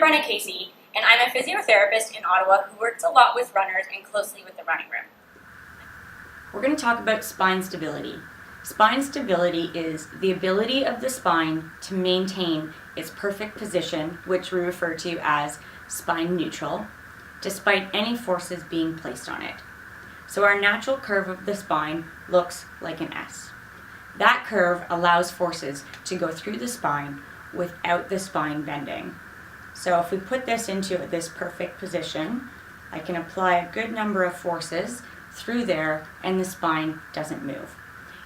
Brenna Casey, and I'm a physiotherapist in Ottawa who works a lot with runners and closely with the running room. We're going to talk about spine stability. Spine stability is the ability of the spine to maintain its perfect position, which we refer to as spine neutral, despite any forces being placed on it. So our natural curve of the spine looks like an S. That curve allows forces to go through the spine without the spine bending. So if we put this into this perfect position, I can apply a good number of forces through there and the spine doesn't move.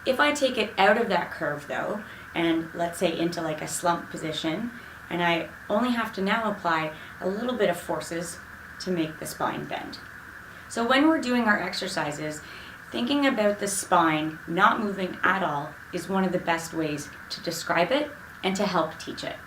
If I take it out of that curve though, and let's say into like a slump position, and I only have to now apply a little bit of forces to make the spine bend. So when we're doing our exercises, thinking about the spine not moving at all is one of the best ways to describe it and to help teach it.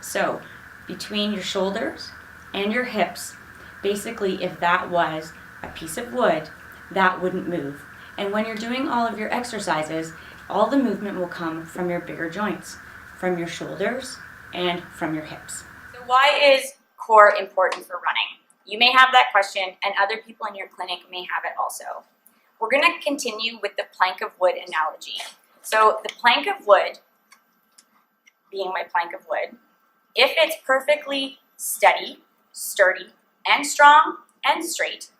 So between your shoulders and your hips, basically if that was a piece of wood, that wouldn't move. And when you're doing all of your exercises, all the movement will come from your bigger joints, from your shoulders and from your hips. So why is core important for running? You may have that question, and other people in your clinic may have it also. We're going to continue with the plank of wood analogy. So the plank of wood, being my plank of wood, if it's perfectly steady, sturdy, and strong, and straight,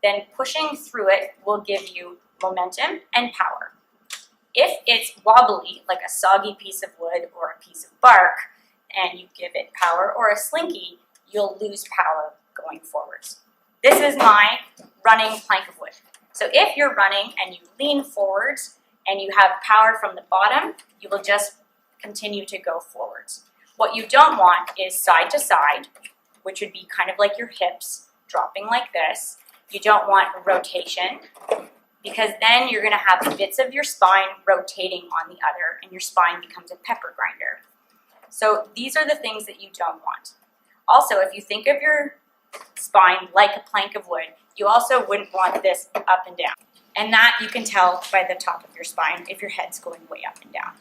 then pushing through it will give you momentum and power. If it's wobbly, like a soggy piece of wood or a piece of bark, and you give it power, or a slinky, you'll lose power going forwards. This is my running plank of wood. So if you're running and you lean forwards and you have power from the bottom, you will just continue to go forwards. What you don't want is side to side, which would be kind of like your hips dropping like this. You don't want rotation, because then you're going to have bits of your spine rotating on the other and your spine becomes a pepper grinder. So these are the things that you don't want. Also, if you think of your spine like a plank of wood, you also wouldn't want this up and down. And that you can tell by the top of your spine if your head's going way up and down.